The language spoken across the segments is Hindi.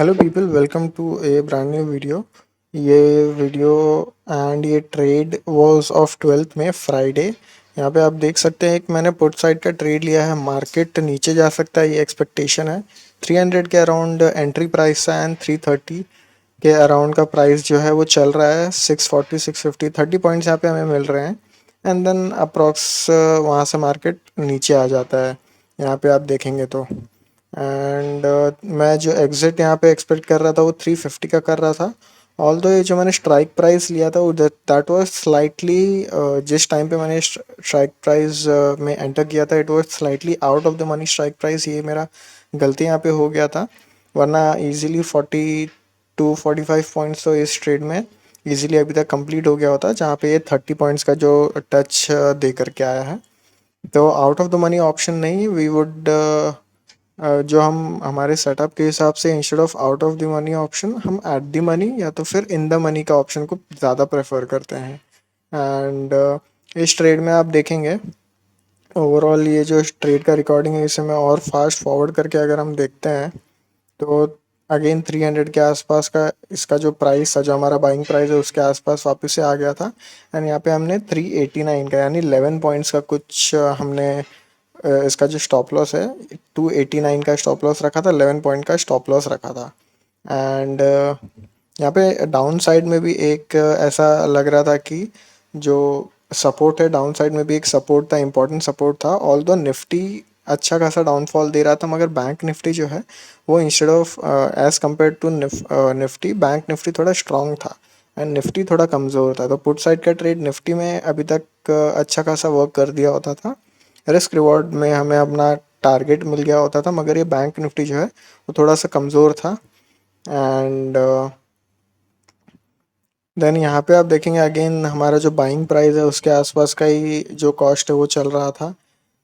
Hello people, welcome to a brand new video. ये वीडियो एंड ये ट्रेड वाज ऑफ 12th में फ्राइडे। यहाँ पे आप देख सकते हैं एक मैंने पुट साइड का ट्रेड लिया है। मार्केट नीचे जा सकता है, ये एक्सपेक्टेशन है। 300 के अराउंड एंट्री प्राइस है एंड 330 के अराउंड का प्राइस जो है वो चल रहा है। 640 650 30 पॉइंट्स यहाँ पे हमें मिल रहे हैं एंड देन अप्रॉक्स वहाँ से मार्केट नीचे आ जाता है। यहाँ पे आप देखेंगे तो एंड मैं जो एग्जिट यहाँ पे एक्सपेक्ट कर रहा था वो 350 का कर रहा था। ऑल दो ये जो मैंने स्ट्राइक प्राइस लिया था वो दैट वाज स्लाइटली, जिस टाइम पे मैंने स्ट्राइक प्राइस में एंटर किया था it was slightly out of the money strike price. ये मेरा गलती यहाँ पे हो गया था, वरना इजीली 42 45 पॉइंट्स तो इस ट्रेड में इजीली अभी तक कंप्लीट हो गया होता, जहाँ पे ये 30 पॉइंट्स का जो टच दे करके आया है। तो out of the money option नहीं, वी वुड जो हम हमारे सेटअप के हिसाब से instead of out of the money option हम एट द मनी या तो फिर इन द मनी का ऑप्शन को ज़्यादा प्रेफर करते हैं। एंड इस ट्रेड में आप देखेंगे ओवरऑल ये जो ट्रेड का रिकॉर्डिंग है इसे मैं और फास्ट फॉरवर्ड करके अगर हम देखते हैं तो अगेन 300 के आसपास का इसका जो प्राइस था, जो हमारा बाइंग प्राइस है उसके आसपास वापस से आ गया था। एंड यहाँ पे हमने 389 का यानी 11 पॉइंट्स का कुछ हमने इसका जो स्टॉप लॉस है 289 का स्टॉप लॉस रखा था, 11 पॉइंट का स्टॉप लॉस रखा था। एंड यहाँ पे डाउन साइड में भी एक ऐसा लग रहा था कि जो सपोर्ट है डाउन साइड में भी एक सपोर्ट था, इंपॉर्टेंट सपोर्ट था। ऑल दो निफ्टी अच्छा खासा डाउनफॉल दे रहा था, मगर बैंक निफ्टी जो है वो instead of as compare to Nifty, bank Nifty थोड़ा स्ट्रांग था एंड निफ्टी थोड़ा कमज़ोर था। तो पुट साइड का ट्रेड निफ्टी में अभी तक अच्छा खासा वर्क कर दिया होता था, रिस्क रिवॉर्ड में हमें अपना टारगेट मिल गया होता था, मगर ये बैंक निफ्टी जो है वो थोड़ा सा कमज़ोर था। एंड देन यहाँ पे आप देखेंगे अगेन हमारा जो बाइंग प्राइस है उसके आसपास का ही जो कॉस्ट है वो चल रहा था।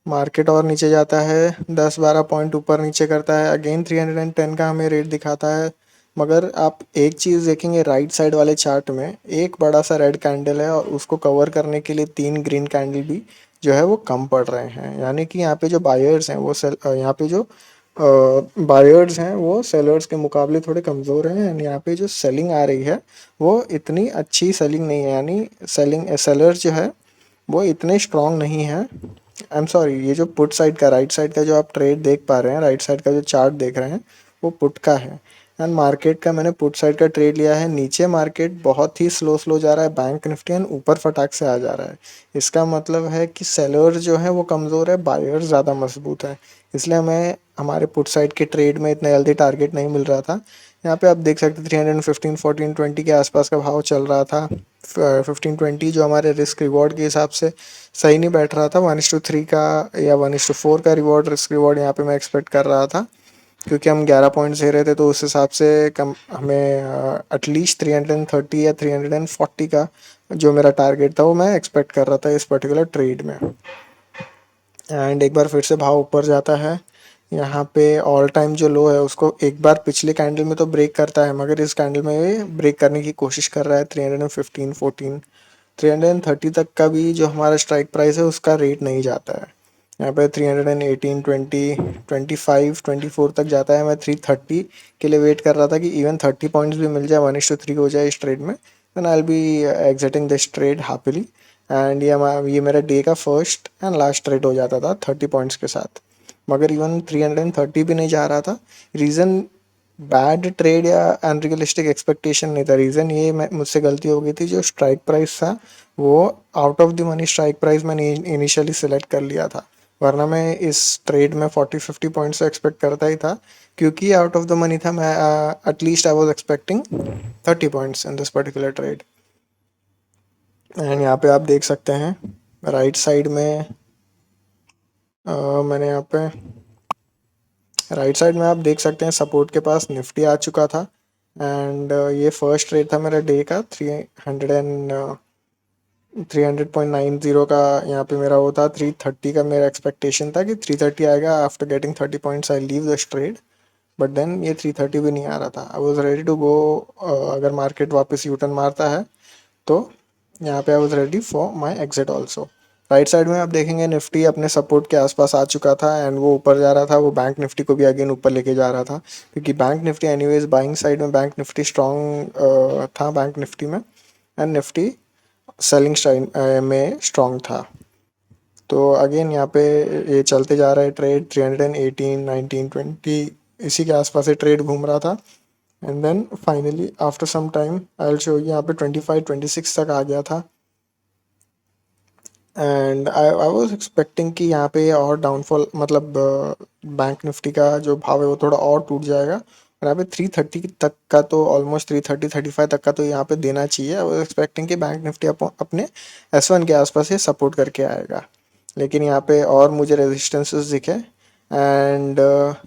मार्केट और नीचे जाता है, 10 12 पॉइंट ऊपर नीचे करता है, अगेन 310 का हमें रेट दिखाता है। मगर आप एक चीज़ देखेंगे राइट साइड वाले चार्ट में एक बड़ा सा रेड कैंडल है और उसको कवर करने के लिए 3 ग्रीन कैंडल भी जो है वो कम पड़ रहे हैं। यानी कि यहाँ पे जो बायर्स हैं वो यहाँ पे जो बायर्स हैं वो सेलर्स के मुकाबले थोड़े कमज़ोर हैं एंड यहाँ पे जो सेलिंग आ रही है वो इतनी अच्छी सेलिंग नहीं है। यानी सेलर्स जो है वो इतने स्ट्रॉन्ग नहीं है। आई एम सॉरी, ये जो पुट साइड का राइट साइड का जो आप ट्रेड देख पा रहे हैं, राइट साइड का जो चार्ट देख रहे हैं वो पुट का है। एंड मार्केट का मैंने पुट साइड का ट्रेड लिया है। नीचे मार्केट बहुत ही स्लो स्लो जा रहा है, बैंक निफ्टी एंड ऊपर फटाक से आ जा रहा है। इसका मतलब है कि सेलर जो है वो कमज़ोर है, बायर ज़्यादा मजबूत है, इसलिए हमें हमारे पुट साइड के ट्रेड में इतना जल्दी टारगेट नहीं मिल रहा था। यहाँ पे आप देख सकते हैं 315 1420 के आसपास का भाव चल रहा था। 1520 जो हमारे रिस्क रिवॉर्ड के हिसाब से सही नहीं बैठ रहा था। 1:3 का या 1:4 का रिवॉर्ड रिस्क रिवॉर्ड यहाँ पे मैं एक्सपेक्ट कर रहा था, क्योंकि हम 11 पॉइंट्स दे रहे थे तो उस हिसाब से कम हमें एटलीस्ट 330 या 340 का जो मेरा टारगेट था वो मैं एक्सपेक्ट कर रहा था इस पर्टिकुलर ट्रेड में। एंड एक बार फिर से भाव ऊपर जाता है। यहाँ पे ऑल टाइम जो लो है उसको एक बार पिछले कैंडल में तो ब्रेक करता है, मगर इस कैंडल में ये ब्रेक करने की कोशिश कर रहा है। 315 14 330 तक का भी जो हमारा स्ट्राइक प्राइस है उसका रेट नहीं जाता है। यहाँ पे 318 20 25 24 तक जाता है। मैं 330 के लिए वेट कर रहा था कि इवन 30 पॉइंट्स भी मिल जाए, 1:3 हो जाए इस ट्रेड में, then I will be exiting this trade happily. And ये मेरा डे का फर्स्ट एंड लास्ट ट्रेड हो जाता था 30 पॉइंट्स के साथ। मगर इवन 330 भी नहीं जा रहा था। रीज़न बैड ट्रेड या अनरियलिस्टिक एक्सपेक्टेशन नहीं था, रीज़न ये मैं मुझसे गलती हो गई थी, जो स्ट्राइक प्राइस था वो out of the money strike price मैंने इनिशियली सिलेक्ट कर लिया था। वरना मैं इस ट्रेड में 40 50 पॉइंट्स एक्सपेक्ट करता ही था, क्योंकि आउट ऑफ द मनी था। मैं at least I was expecting 30 points in this particular trade. And यहाँ पे आप देख सकते हैं राइट साइड में मैंने यहाँ पे राइट साइड में आप देख सकते हैं सपोर्ट के पास निफ्टी आ चुका था। एंड ये फर्स्ट ट्रेड था मेरा डे का 300.90 का। यहाँ पे मेरा वो था 330 का, मेरा एक्सपेक्टेशन था कि 330 आएगा। After getting 30 points I leave this trade, but then ये 330 भी नहीं आ रहा था। I was ready to go, अगर मार्केट वापस यूटर्न मारता है तो यहाँ पे I was ready for my exit also. Right side में आप देखेंगे निफ्टी अपने सपोर्ट के आसपास आ चुका था एंड वो ऊपर जा रहा था, वो बैंक निफ्टी को भी अगेन ऊपर लेके जा रहा था, क्योंकि bank Nifty anyways buying side में बैंक निफ्टी स्ट्रॉन्ग था बैंक निफ्टी में, एंड निफ्टी सेलिंग साइड में स्ट्रॉन्ग था। तो अगेन यहाँ पे ये चलते जा रहा है ट्रेड 318 19 20 इसी के आसपास से ट्रेड घूम रहा था, and then finally after some time I will show you, यहाँ पे 25 26 तक आ गया था, एंड आई वाज एक्सपेक्टिंग कि यहाँ पे और डाउनफॉल मतलब बैंक निफ्टी का जो भाव है वो थोड़ा और टूट जाएगा, और यहाँ पे 330 तक का तो ऑलमोस्ट 330 35 तक का तो यहाँ पे देना चाहिए। आई वाज एक्सपेक्टिंग कि बैंक निफ्टी अपने S1 के आसपास ये सपोर्ट करके आएगा, लेकिन यहाँ पे और मुझे रेजिस्टेंसेस दिखे, एंड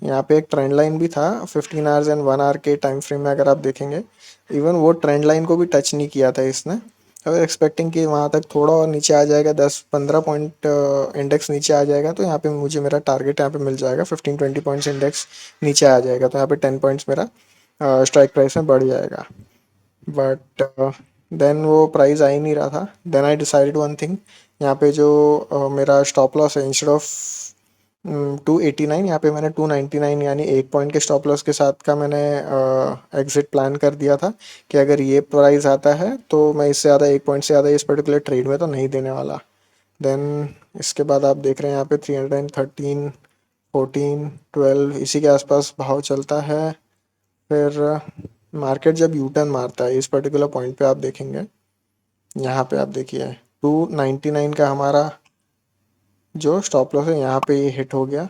यहाँ पे एक ट्रेंड लाइन भी था 15 आवर्स एंड 1 आवर के टाइम फ्रेम में, अगर आप देखेंगे इवन वो ट्रेंड लाइन को भी टच नहीं किया था इसने। आई वाज एक्सपेक्टिंग कि वहाँ तक थोड़ा और नीचे आ जाएगा, 10-15 पॉइंट इंडेक्स नीचे आ जाएगा तो यहाँ पे मुझे मेरा टारगेट यहाँ पे मिल जाएगा, 15-20 पॉइंट्स इंडेक्स नीचे आ जाएगा तो यहाँ पे 10 पॉइंट्स मेरा स्ट्राइक प्राइस में बढ़ जाएगा, बट देन वो प्राइस आ ही नहीं रहा था। Then I decided one thing, यहाँ पे जो मेरा स्टॉप लॉस है इंस्टेड ऑफ 289, यहाँ पे मैंने 299 यानी 1 पॉइंट के स्टॉप लॉस के साथ का मैंने एग्जिट प्लान कर दिया था कि अगर ये प्राइस आता है तो मैं इससे ज़्यादा 1 पॉइंट से ज़्यादा इस पर्टिकुलर ट्रेड में तो नहीं देने वाला। देन इसके बाद आप देख रहे हैं यहाँ पे 313 14 12 इसी के आसपास भाव चलता है। फिर मार्केट जब यू टर्न मारता है इस पर्टिकुलर पॉइंट पे आप देखेंगे, यहाँ पे आप देखिए 299 का हमारा जो स्टॉप लॉस है यहाँ पे ये हिट हो गया।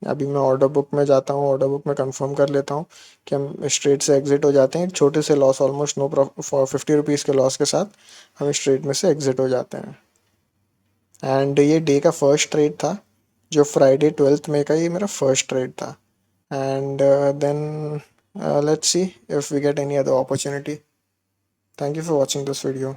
अभी मैं ऑर्डर बुक में जाता हूँ, ऑर्डर बुक में कंफर्म कर लेता हूँ कि हम इस ट्रेड से एग्जिट हो जाते हैं, एक छोटे से loss almost no for 50 rupees के लॉस के साथ हम इस ट्रेड में से एग्जिट हो जाते हैं। एंड ये डे का फर्स्ट ट्रेड था, जो फ्राइडे 12 मई का ये मेरा फर्स्ट ट्रेड था, and then let's see if we get any other opportunity. Thank you for watching this video.